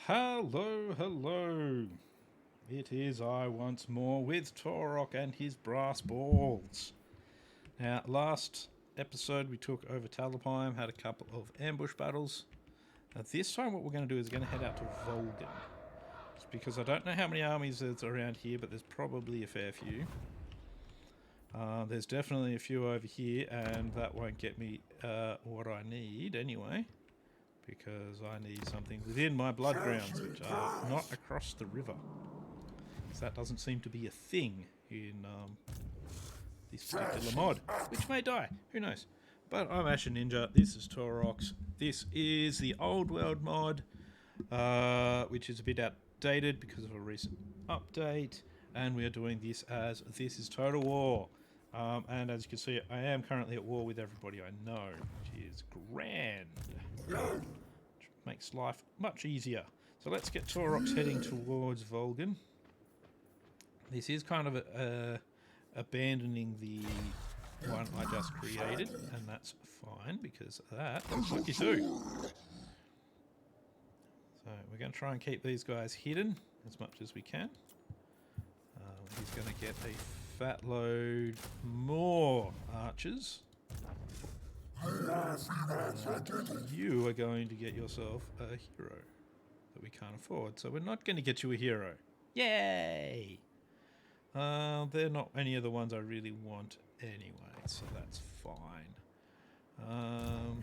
Hello, hello. It is I once more with Taurox and his brass balls. Now, last episode we took over Talapime, had a couple of ambush battles. Now, this time what we're going to do is we're going to head out to Volgan. It's because I don't know how many armies there's around here, but there's probably a fair few. There's definitely a few over here, and that won't get me what I need anyway. Because I need something within my blood grounds, which are not across the river. So that doesn't seem to be a thing in this particular mod, which may die, who knows. But I'm Asher Ninja, this is Taurox, this is the old world mod, which is a bit outdated because of a recent update, and we are doing this as This is Total War. And as you can see, I am currently at war with everybody I know, which is grand. Which makes life much easier. So let's get Taurox heading towards Volgan. This is kind of abandoning the one I just created, and that's fine because that's what you do. So we're going to try and keep these guys hidden as much as we can. He's going to get a fat load more archers. You are going to get yourself a hero that we can't afford, so we're not going to get you a hero. Yay! They're not any of the ones I really want anyway, so that's fine. How long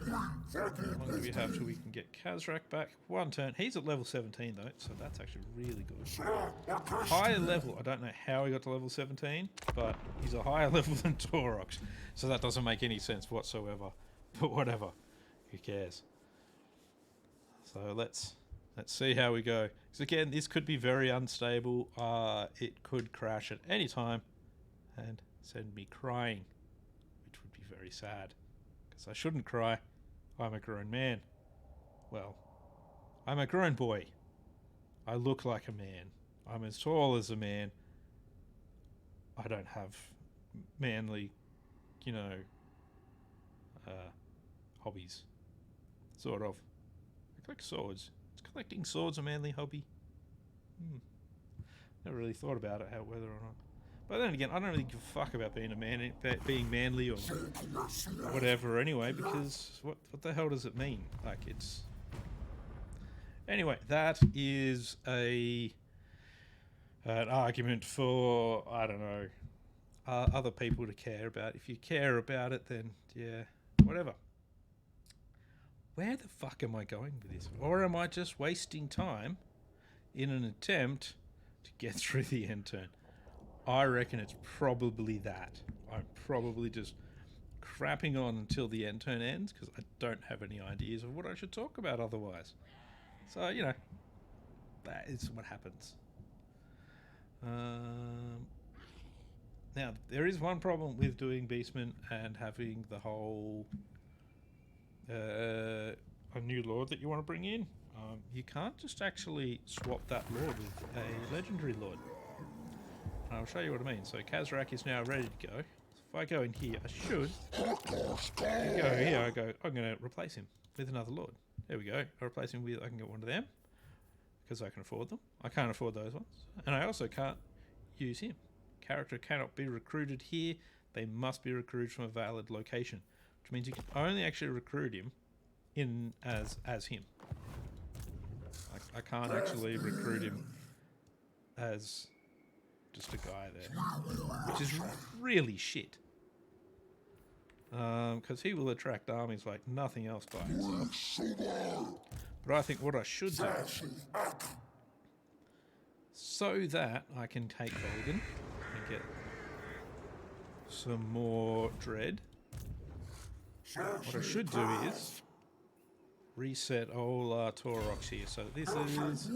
do we have till we can get Khazrak back? One turn. He's at level 17 though, so that's actually really good. Higher level. I don't know how he got to level 17, but he's a higher level than Taurox, so that doesn't make any sense whatsoever. But whatever, who cares? So let's see how we go. Because again, this could be very unstable. It could crash at any time and send me crying, which would be very sad. Because I shouldn't cry. I'm a grown man. Well, I'm a grown boy. I look like a man. I'm as tall as a man. I don't have manly, hobbies. Sort of. I collect swords. Is collecting swords a manly hobby? Never really thought about it, whether or not. But then again, I don't really give a fuck about being a man, being manly or whatever anyway, because what the hell does it mean? Like, it's... Anyway, that is an argument for, I don't know, other people to care about. If you care about it, then, yeah, whatever. Where the fuck am I going with this? Or am I just wasting time in an attempt to get through the end turn? I reckon it's probably that. I'm probably just crapping on until the end turn ends because I don't have any ideas of what I should talk about otherwise. So, that is what happens. Now, there is one problem with doing Beastmen and having the whole a new lord that you want to bring in. You can't just actually swap that lord with a legendary lord. I'll show you what I mean. So Khazrak is now ready to go. If I go in here, I should. Go here, I'm going to replace him with another lord. There we go. I replace him with, I can get one of them. Because I can afford them. I can't afford those ones. And I also can't use him. Character cannot be recruited here. They must be recruited from a valid location. Which means you can only actually recruit him in as him. I can't actually recruit him as... just a guy there, which is really shit. Because he will attract armies like nothing else by himself. But I think what I should do, so that I can take Volgan and get some more dread, what I should do is reset old Taurox here. So this is,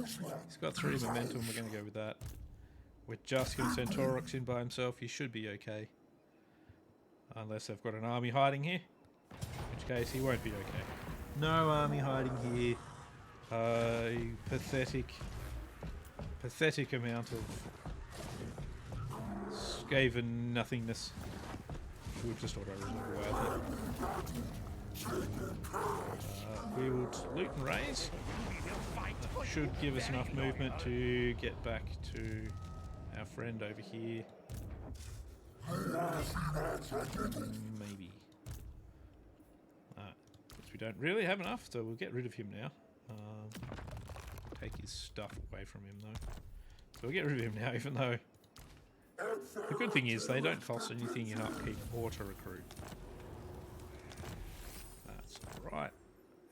he's got 3 momentum, we're going to go with that. We're just going to send Taurox in by himself. He should be okay. Unless they've got an army hiding here. In which case, he won't be okay. No army hiding here. Pathetic amount of skaven nothingness. We'll just auto-resolve away, I think. We will loot and raise. should give us enough movement to get back to our friend over here. Maybe. Because we don't really have enough, so we'll get rid of him now. Take his stuff away from him, though. So we'll get rid of him now, even though... The good thing is they don't cost anything in upkeep or to recruit. That's alright.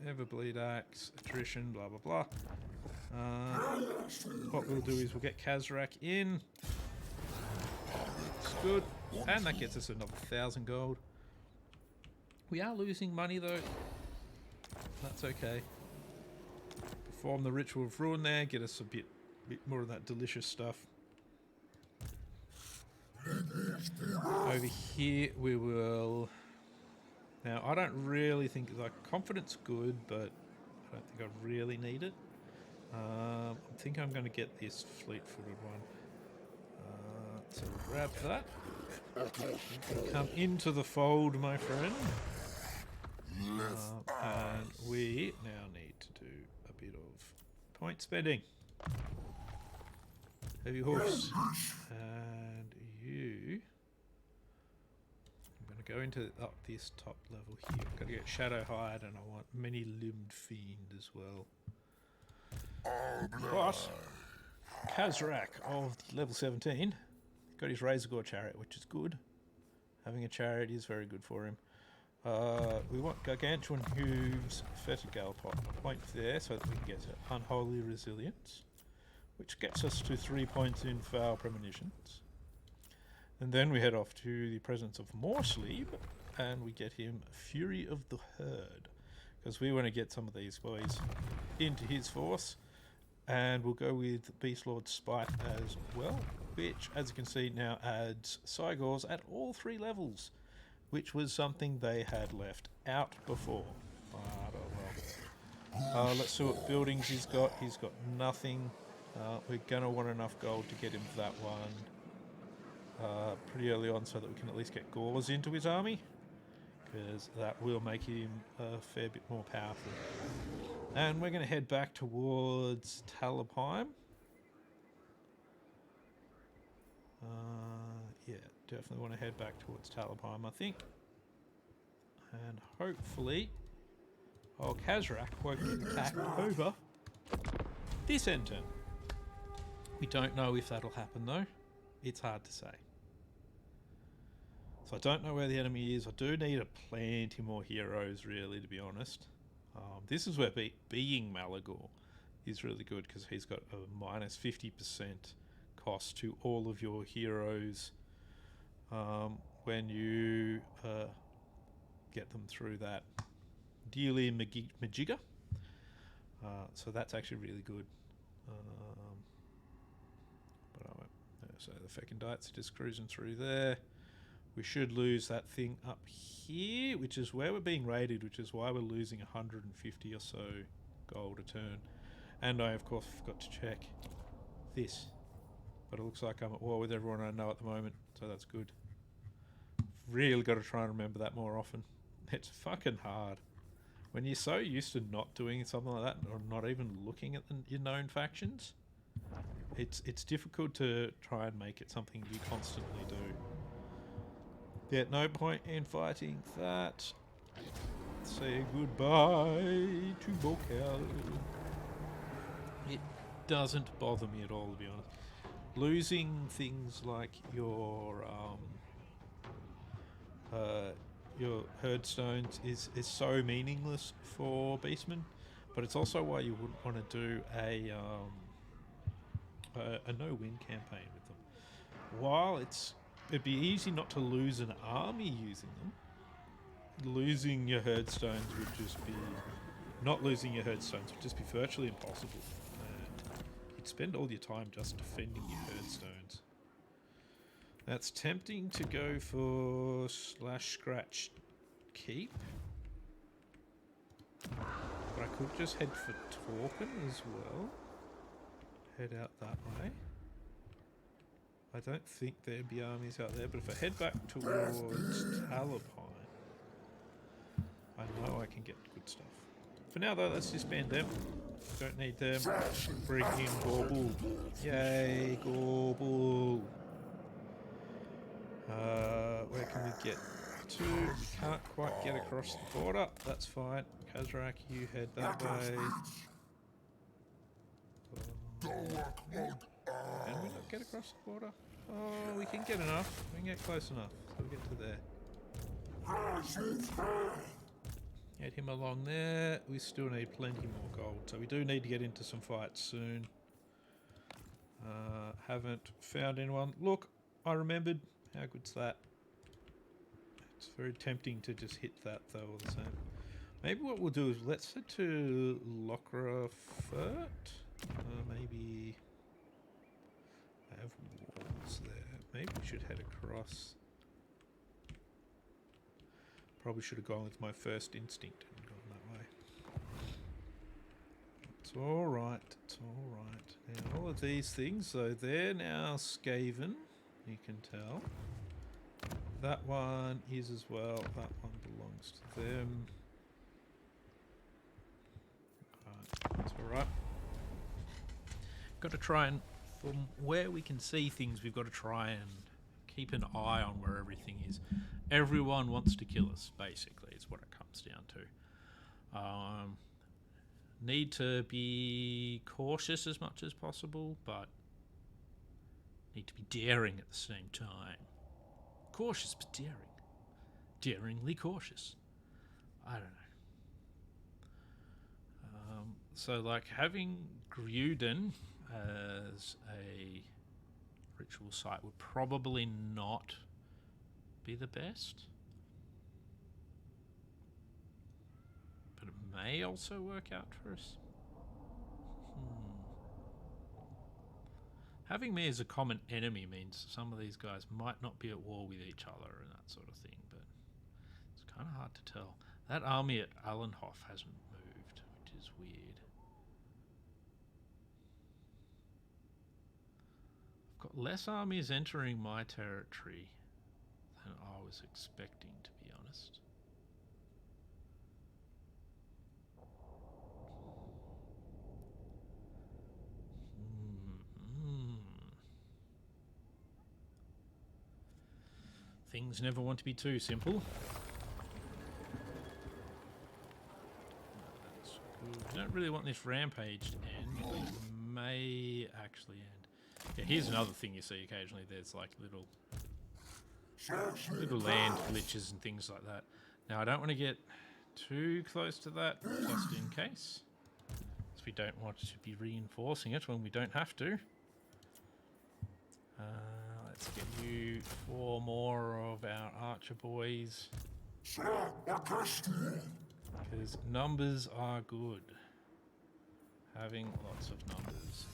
Everbleed Axe, attrition, blah blah blah. What we'll do is we'll get Kazrak in. It's good. And that gets us another 1,000 gold. We are losing money though. That's okay. Perform the Ritual of Ruin there, get us a bit more of that delicious stuff. Over here we will... Now I don't really think... Like, confidence good, but I don't think I really need it. I think I'm going to get this fleet-footed one. So we'll grab that. Come into the fold, my friend. And we now need to do a bit of point spending. Heavy horse. And you... I'm going to go into up this top level here. I've got to get Shadow Hide, and I want Many Limbed Fiend as well. But Kazrak of level 17 got his Razor Gore chariot, which is good. Having a chariot is very good for him. We want Gargantuan Hooves, Fetid Galpot, a point there so that we can get Unholy Resilience, which gets us to 3 points in Foul Premonitions. And then we head off to the presence of Morsleep, and we get him Fury of the Herd, because we want to get some of these boys into his force. And we'll go with Beast Lord's Spite as well, which, as you can see, now adds Cygors at all 3 levels, which was something they had left out before. Let's see what buildings he's got. He's got nothing. We're going to want enough gold to get him that one pretty early on so that we can at least get Gauls into his army, because that will make him a fair bit more powerful. And we're going to head back towards Talabheim. Yeah, definitely want to head back towards Talabheim, I think. And hopefully, Kazrak won't get attacked over this end turn. We don't know if that'll happen though. It's hard to say. So I don't know where the enemy is. I do need plenty more heroes, really, to be honest. This is where being Malagor is really good, because he's got a minus 50% cost to all of your heroes when you get them through that Dealy Majigga. So that's actually really good. But I won't. So the Fecondites are just cruising through there. We should lose that thing up here, which is where we're being raided, which is why we're losing 150 or so gold a turn. And I, of course, forgot to check this. But it looks like I'm at war with everyone I know at the moment, so that's good. Really got to try and remember that more often. It's fucking hard. When you're so used to not doing something like that, or not even looking at your known factions, it's difficult to try and make it something you constantly do. Yeah, no point in fighting that. Say goodbye to Bokel. It doesn't bother me at all, to be honest. Losing things like your herdstones is so meaningless for beastmen, but it's also why you wouldn't want to do a no-win campaign with them. While it'd be easy not to lose an army using them, losing your herdstones would just be... Not losing your herdstones would just be virtually impossible. And you'd spend all your time just defending your herdstones. That's tempting to go for /scratch keep. But I could just head for Torquin as well. Head out that way. I don't think there'd be armies out there, but if I head back towards Talabheim, I know I can get good stuff. For now, though, let's disband them. Don't need them. Bring in Gorbull. Yay, Gorbull. Where can we get to? We can't quite get across the border. That's fine. Kazrak, you head that way. Can we not get across the border? Oh, we can get enough. We can get close enough. So we get to there. Get him along there. We still need plenty more gold. So we do need to get into some fights soon. Haven't found anyone. Look, I remembered. How good's that? It's very tempting to just hit that though all the same. Maybe what we'll do is let's head to Lockrafert. Maybe I have walls there. Maybe we should head across. Probably should have gone with my first instinct and gone that way. It's alright, it's alright. Now all of these things, so they're now Skaven, you can tell. That one is as well, that one belongs to them. That's alright. Got to try and, from where we can see things, we've got to try and keep an eye on where everything is. Everyone wants to kill us, basically, is what it comes down to. Need to be cautious as much as possible, but need to be daring at the same time. Cautious but daring. Daringly cautious. I don't know. So, like, having Gruden as a ritual site would probably not be the best. But it may also work out for us. Having me as a common enemy means some of these guys might not be at war with each other and that sort of thing, but it's kind of hard to tell. That army at Allenhof hasn't moved, which is weird. I've got less armies entering my territory than I was expecting, to be honest. Things never want to be too simple. That's good. We don't really want this rampage to end. It may actually end. Yeah, here's another thing you see occasionally. There's like little land glitches and things like that. Now I don't want to get too close to that, just in case. Because we don't want to be reinforcing it when we don't have to. Let's get you 4 more of our archer boys. Because numbers are good. Having lots of numbers.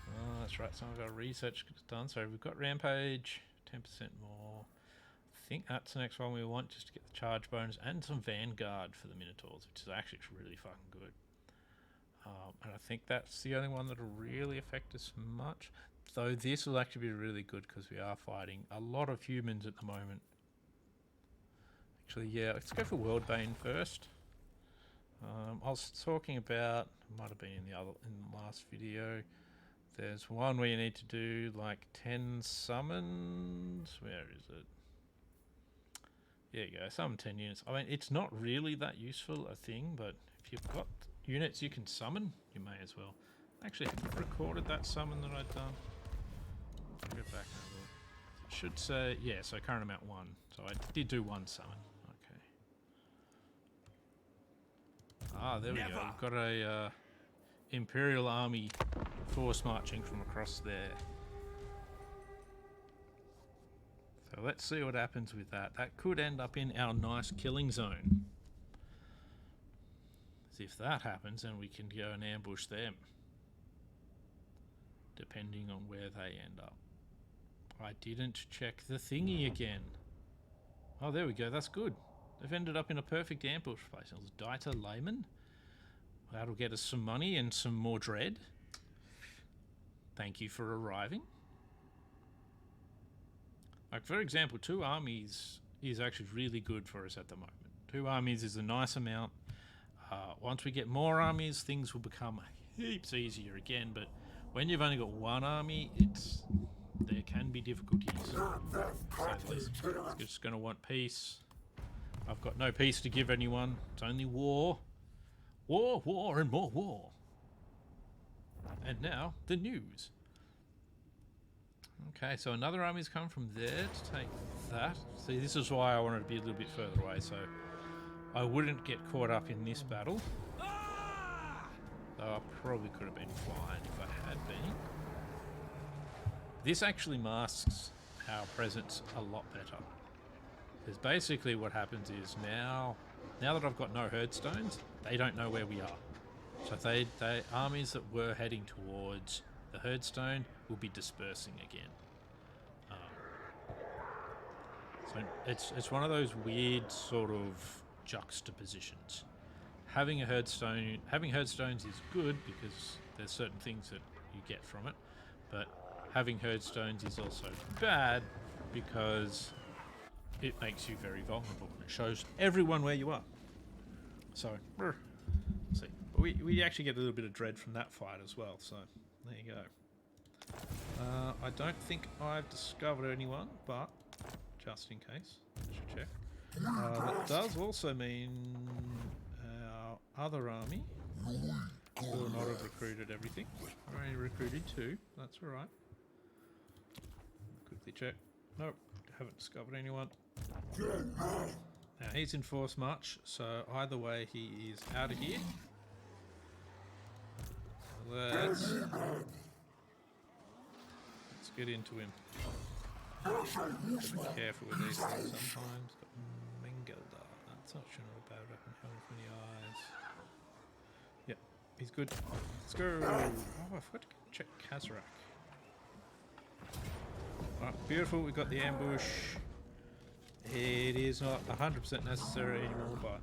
Oh, that's right, some of our research is done. So we've got Rampage, 10% more. I think that's the next one we want, just to get the charge bonus and some Vanguard for the Minotaurs, which is actually really fucking good. And I think that's the only one that'll really affect us much. Though this will actually be really good because we are fighting a lot of humans at the moment. Actually, yeah, let's go for Worldbane first. I was talking about, might have been in the last video. There's one where you need to do like 10 summons. Where is it? There you go, summon 10 units. I mean, it's not really that useful a thing, but if you've got units you can summon, you may as well. Actually, have I recorded that summon that I'd done? Go back and look. It should say, yeah, so current amount 1. So I did do 1 summon. Okay. Ah, there we go. We've got a Imperial Army force marching from across there. So let's see what happens with that. That could end up in our nice killing zone. As if that happens, then we can go and ambush them. Depending on where they end up. I didn't check the thingy again. Oh, there we go. That's good. They've ended up in a perfect ambush place. It was Dieter Lehman. That'll get us some money and some more dread. Thank you for arriving. Like, for example, 2 armies is actually really good for us at the moment. 2 armies is a nice amount. Once we get more armies, things will become heaps easier again. But when you've only got one army, there can be difficulties. So at least it's just going to want peace. I've got no peace to give anyone. It's only war. War, war, and more war. And now, the news. Okay, so another army's come from there to take that. See, this is why I wanted to be a little bit further away, so I wouldn't get caught up in this battle. Though I probably could have been fine if I had been. This actually masks our presence a lot better. Because basically what happens is now that I've got no herdstones, they don't know where we are. So they armies that were heading towards the herdstone will be dispersing again. So it's one of those weird sort of juxtapositions. Having herdstones is good because there's certain things that you get from it, but having herdstones is also bad because it makes you very vulnerable. It shows everyone where you are. So, see, we actually get a little bit of dread from that fight as well. So there you go. I don't think I've discovered anyone, but just in case, I should check. That does also mean our other army will not have recruited everything. I only recruited 2. That's all right. Quickly check. Nope, haven't discovered anyone. Now he's in force march, so either way he is out of here. Let's get into him. Be careful with these things sometimes. Got Mengelda. That's not sure not a bad weapon. Helmet from the eyes. Yep, he's good. Let's go. Oh, I forgot to check Kazarak. Alright, beautiful. We got the ambush. It is not 100% necessary anymore, but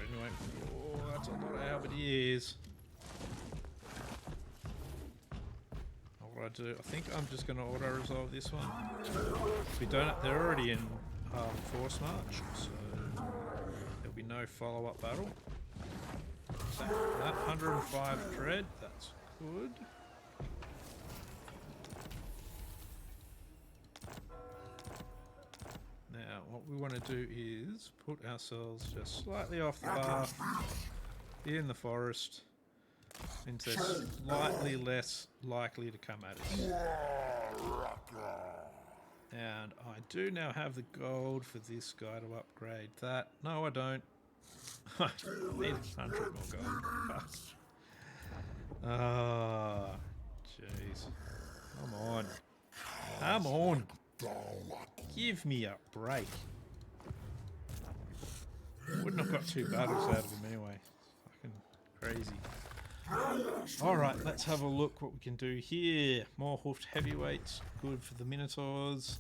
anyway. Oh, that's a lot of halberdiers. What I do, I think I'm just going to auto resolve this one. They're already in force march, so there'll be no follow-up battle. That 105 dread, that's good. Now, what we want to do is put ourselves just slightly off the bar in the forest. Means they're slightly less likely to come at us. And I do now have the gold for this guy to upgrade that. No, I don't. I need 100 more gold. Ah, jeez. Come on. Come on. Give me a break. Wouldn't have got 2 battles out of him anyway. Fucking crazy. Alright, let's have a look what we can do here. More hoofed heavyweights, good for the Minotaurs.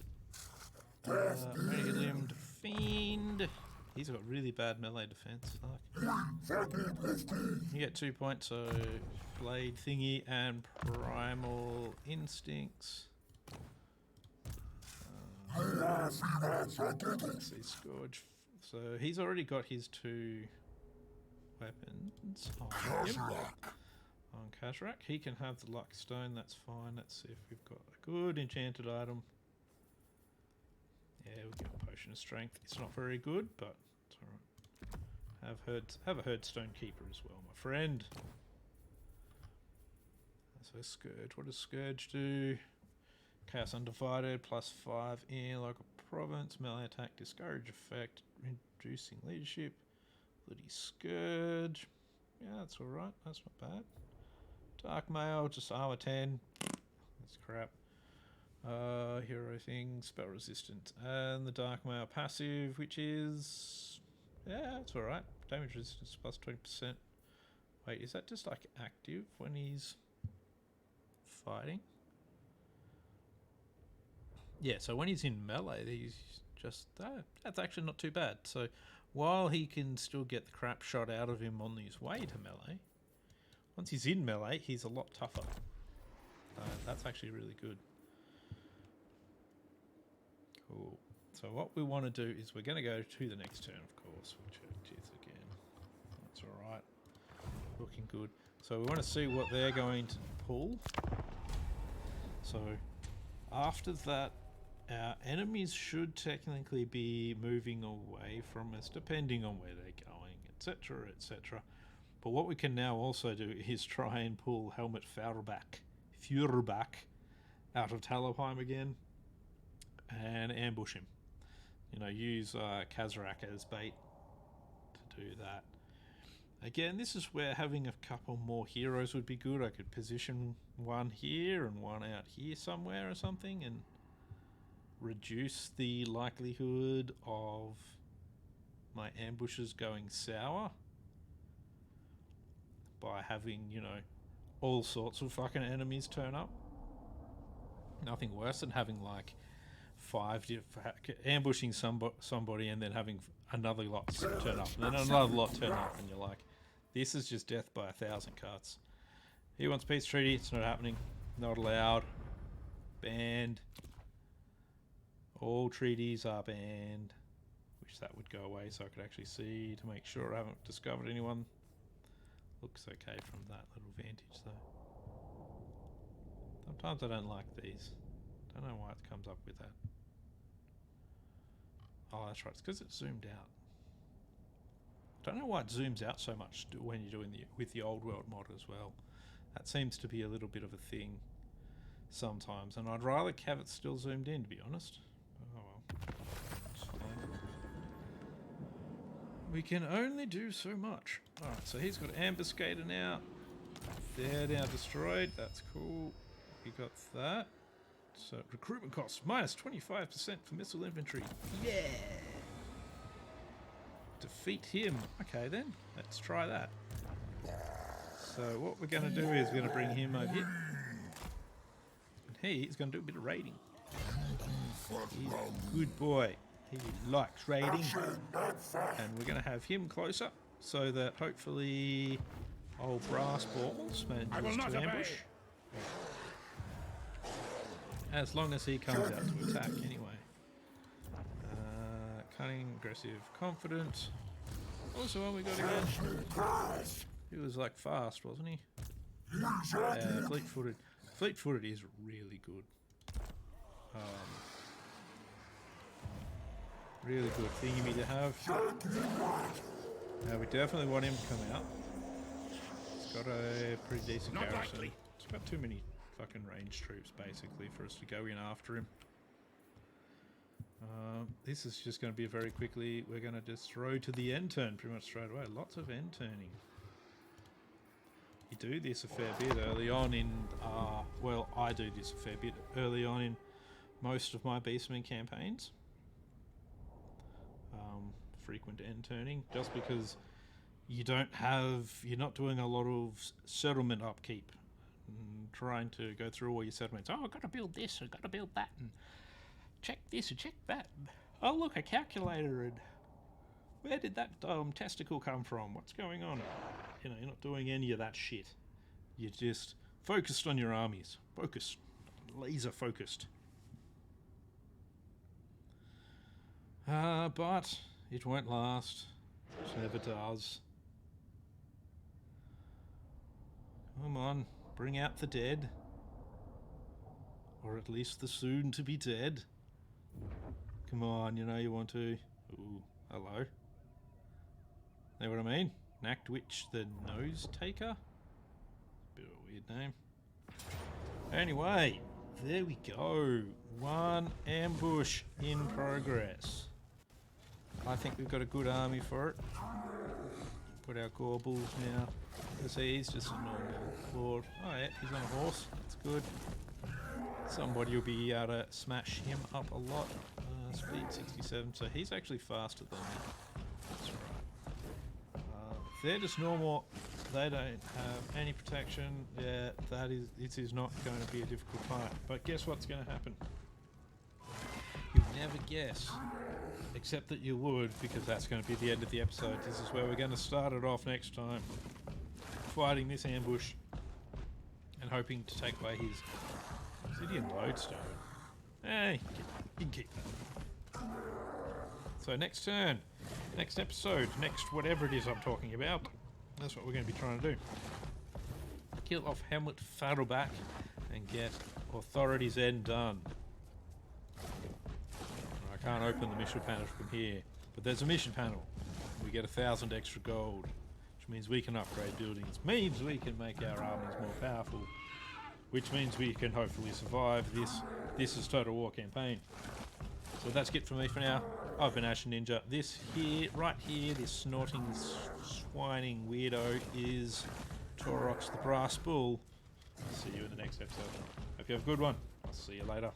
Many-limbed Fiend. He's got really bad melee defense. You get 2 points, so Blade Thingy and Primal Instincts. Let's see, Scourge. So he's already got his 2 weapons on him. On Kazarak. He can have the Luck Stone, that's fine. Let's see if we've got a good enchanted item. Yeah, we've got a Potion of Strength. It's not very good, but it's alright. Have a Herdstone Keeper as well, my friend. So Scourge. What does Scourge do? Chaos Undivided, +5 in local province, melee attack, discourage effect, reducing leadership. Bloody Scourge. Yeah, that's alright. That's not bad. Dark Mail, just armor 10. That's crap. Hero thing, spell resistant. And the Dark Mail passive, which is... yeah, it's alright. Damage resistance +20%. Wait, is that just like active when he's fighting? Yeah, so when he's in melee, he's just... that's actually not too bad. So while he can still get the crap shot out of him on his way to melee, once he's in melee, he's a lot tougher. That's actually really good. Cool. So what we want to do is we're going to go to the next turn, of course, which is again. That's alright. Looking good. So we want to see what they're going to pull. So after that, our enemies should technically be moving away from us, depending on where they're going, etc., etc. But what we can now also do is try and pull Helmut Feuerbach out of Talabheim again and ambush him. You know, use Kazarak as bait to do that. Again, this is where having a couple more heroes would be good. I could position one here and one out here somewhere or something and reduce the likelihood of my ambushes going sour by having, you know, all sorts of fucking enemies turn up. Nothing worse than having like ambushing somebody and then having another lot turn up and then another lot turn up, and you're like, this is just death by 1,000 cuts. He wants peace treaty. It's not happening. Not allowed. Banned. All treaties are banned. Wish that would go away so I could actually see to make sure I haven't discovered anyone. Looks okay from that little vantage though. Sometimes I don't like these. Don't know why it comes up with that. Oh, that's right. It's because it's zoomed out. Don't know why it zooms out so much when you're doing with the old world mod as well. That seems to be a little bit of a thing sometimes, and I'd rather have it still zoomed in, to be honest. Oh well, it's fine. We can only do so much. Alright, so he's got Ambuscator now. They're now destroyed. That's cool. We got that. So recruitment costs minus 25% for missile infantry. Yeah! Defeat him. Okay then, let's try that. So what we're going to do is we're going to bring him over here. And he's going to do a bit of raiding. He's a good boy. He likes raiding. And we're going to have him closer so that hopefully old Brass Balls manages to ambush. As long as he comes out to attack anyway. Cunning, aggressive, confident. What was the one we got again? He was like fast, wasn't he? Fleet-footed. Fleet-footed is really good. Really good thingy to have. Now we definitely want him to come out. It's got a pretty decent garrison. It's got too many fucking range troops basically for us to go in after him. This is just going to be very quickly, we're going to just throw to the end turn pretty much straight away. Lots of end turning. You do this a fair bit early on in, well, I do this a fair bit early on in most of my Beastman campaigns. Frequent end turning, just because you're not doing a lot of settlement upkeep. Trying to go through all your settlements. Oh, I've got to build this, I've got to build that, and check this and check that. Oh, look, a calculator, and where did that testicle come from? What's going on? You know, you're not doing any of that shit. You're just focused on your armies. Focused. Laser focused. But it won't last. It never does. Come on, bring out the dead. Or at least the soon to be dead. Come on, you know you want to. Ooh, hello. Know what I mean? Nactwitch the Nose Taker? Bit of a weird name. Anyway, there we go. One ambush in progress. I think we've got a good army for it. Put our Gorbals now. You see, he's just a normal lord. Oh yeah, he's on a horse. That's good. Somebody will be able to smash him up a lot. Speed 67, so he's actually faster than me. That's right. They're just normal. They don't have any protection. Yeah, this is not going to be a difficult fight. But guess what's going to happen? You'd never guess. Except that you would, because that's going to be the end of the episode. This is where we're going to start it off next time. Fighting this ambush. And hoping to take away his obsidian lodestone. Hey, you can keep that. So next turn, next episode, next whatever it is I'm talking about, That's what we're going to be trying to do. Kill off Hamlet Farrowback and get Authority's End done. I can't open the mission panel from here, but there's a mission panel. We get 1,000 extra gold, which means we can upgrade buildings, means we can make our armies more powerful, which means we can hopefully survive this. This is Total War campaign. So that's it from me for now. I've been Ashen Ninja. This here, right here, this snorting, swining weirdo is Taurox the Brass Bull. I'll see you in the next episode. Hope you have a good one. I'll see you later.